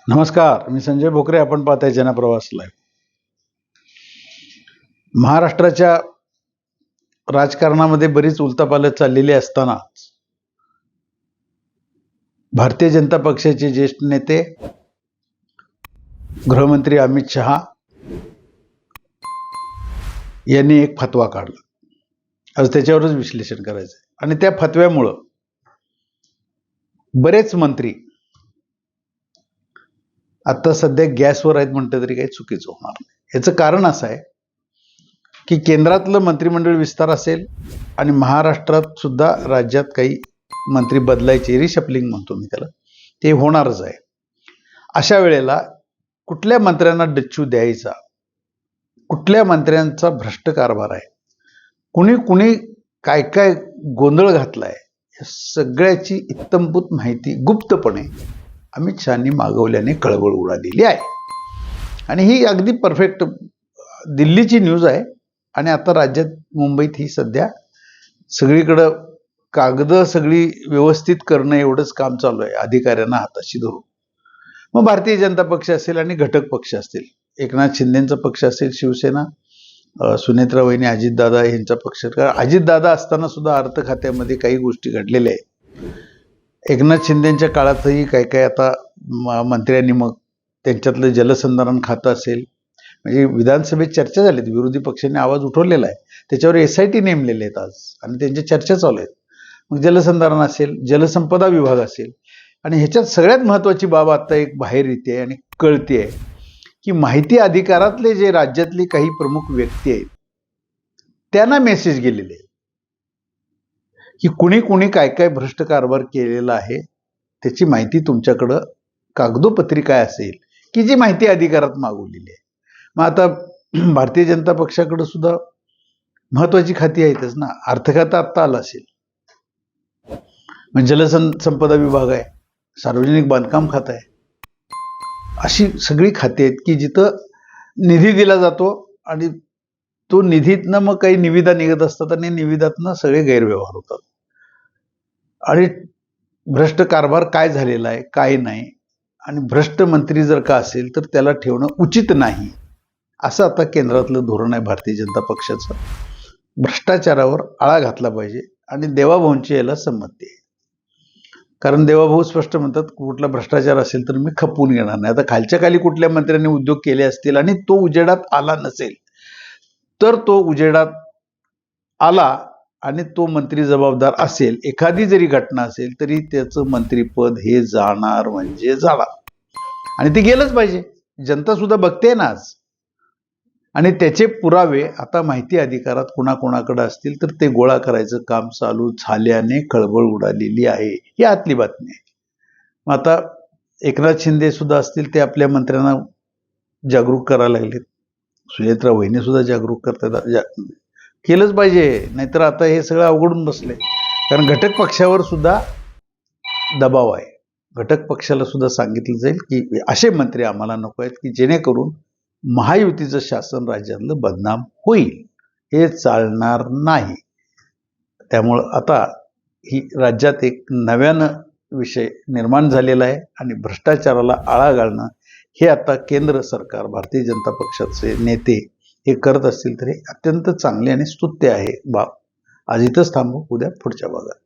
नमस्कार, मी संजय भोकरे. आपण पाहताय जनप्रवास लाईव्ह. महाराष्ट्राच्या राजकारणामध्ये बरीच उलथापालथ चाललेली असताना भारतीय जनता पक्षाचे ज्येष्ठ नेते गृहमंत्री अमित शहा यांनी एक फतवा काढला. आज त्याच्यावरच विश्लेषण करायचं आणि त्या फतव्यामुळं बरेच मंत्री आता सध्या गॅसवर आहेत म्हटलं तरी काही चुकीचं होणार नाही. याचं कारण असं आहे की केंद्रातलं मंत्रिमंडळ विस्तार असेल आणि महाराष्ट्रात सुद्धा राज्यात काही मंत्री बदलायचे, रिशफलिंग म्हणतो मी त्याला, ते होणारच आहे. अशा वेळेला कुठल्या मंत्र्यांना डच्चू द्यायचा, कुठल्या मंत्र्यांचा भ्रष्ट कारभार आहे, कुणी काय काय गोंधळ घातलाय, या सगळ्याची इत्तमभूत माहिती गुप्तपणे अमित शहानी मागवल्याने कळबळ उडालेली आहे. आणि ही अगदी परफेक्ट दिल्लीची न्यूज आहे. आणि आता राज्यात मुंबईत ही सध्या सगळीकडं कागदं सगळी व्यवस्थित करणं एवढंच काम चालू आहे अधिकाऱ्यांना हाताशी धरून. मग भारतीय जनता पक्ष असेल आणि घटक पक्ष असतील, एकनाथ शिंदेचा पक्ष असेल, शिवसेना, सुनेत्रा वहिनी, अजितदादा यांचा पक्ष. अजितदादा असताना सुद्धा अर्थ खात्यामध्ये काही गोष्टी घडलेल्या आहेत. एकनाथ शिंदेच्या काळातही काय काय आता मंत्र्यांनी, मग त्यांच्यातलं जलसंधारण खातं असेल, म्हणजे विधानसभेत चर्चा झाली, विरोधी पक्षाने आवाज उठवलेला आहे, त्याच्यावर SIT नेमलेले आहेत आज आणि त्यांच्या चर्चा चालू आहेत. मग जलसंधारण असेल, जलसंपदा विभाग असेल, आणि ह्याच्यात सगळ्यात महत्त्वाची बाब आता एक बाहेर येते आणि कळते आहे की माहिती अधिकारातले जे राज्यातले काही प्रमुख व्यक्ती आहेत त्यांना मेसेज गेलेले आहे की कुणी काय काय भ्रष्ट कारभार केलेला आहे, त्याची माहिती तुमच्याकडं कागदोपत्री काय असेल की जी माहिती अधिकारात मागवलेली आहे. मग आता भारतीय जनता पक्षाकडे सुद्धा महत्वाची खाती आहेतच ना. अर्थ खातं आत्ता आलं असेल, म्हणजे जलसंपदा विभाग आहे, सार्वजनिक बांधकाम खातं आहे, अशी सगळी खाती आहेत की जिथं निधी दिला जातो आणि तो निधीतनं मग काही निविदा निघत असतात आणि निविदातनं सगळे गैरव्यवहार होतात. आणि भ्रष्ट कारभार काय झालेला आहे, काय नाही, आणि भ्रष्ट मंत्री जर का असेल तर त्याला ठेवणं उचित नाही, असं आता केंद्रातलं धोरण आहे भारतीय जनता पक्षाचं. भ्रष्टाचारावर आळा घातला पाहिजे आणि देवाभाऊंची याला संमती आहे. कारण देवाभाऊ स्पष्ट म्हणतात, कुठला भ्रष्टाचार असेल तर मी खपवून घेणार नाही. आता खालच्या खाली कुठल्या मंत्र्यांनी उद्योग केले असतील आणि तो उजेडात आला नसेल तर तो उजेडात आला आणि तो मंत्री जबाबदार असेल, एखादी जरी घटना असेल तरी त्याचं मंत्रीपद हे जाणार म्हणजे जाणार. आणि ते गेलंच पाहिजे. जनता सुद्धा बघते ना आज. आणि त्याचे पुरावे आता माहिती अधिकारात कुणाकुणाकडे असतील तर ते गोळा करायचं काम चालू झाल्याने कळबळ उडालेली आहे. ही आतली बातमी आहे. मग आता एकनाथ शिंदे सुद्धा असतील, ते आपल्या मंत्र्यांना जागरूक करायला लागलेत. सुनेत्रा वहिनी सुद्धा जागरूक करतात. केलंच पाहिजे, नाहीतर आता हे सगळं अवघडून बसले. कारण घटक पक्षावर सुद्धा दबाव आहे. घटक पक्षाला सुद्धा सांगितलं जाईल की असे मंत्री आम्हाला नको आहेत की जेणेकरून महायुतीचं शासन राज्यातलं बदनाम होईल, हे चालणार नाही. त्यामुळं आता ही राज्यात एक नव्यानं विषय निर्माण झालेला आहे आणि भ्रष्टाचाराला आळा घालणं हे आता केंद्र सरकार, भारतीय जनता पक्षाचे नेते हे करत असतील तर हे अत्यंत चांगले आणि स्तुत्य आहे बाब. आज इथंच थांबू, उद्या पुढच्या भागात.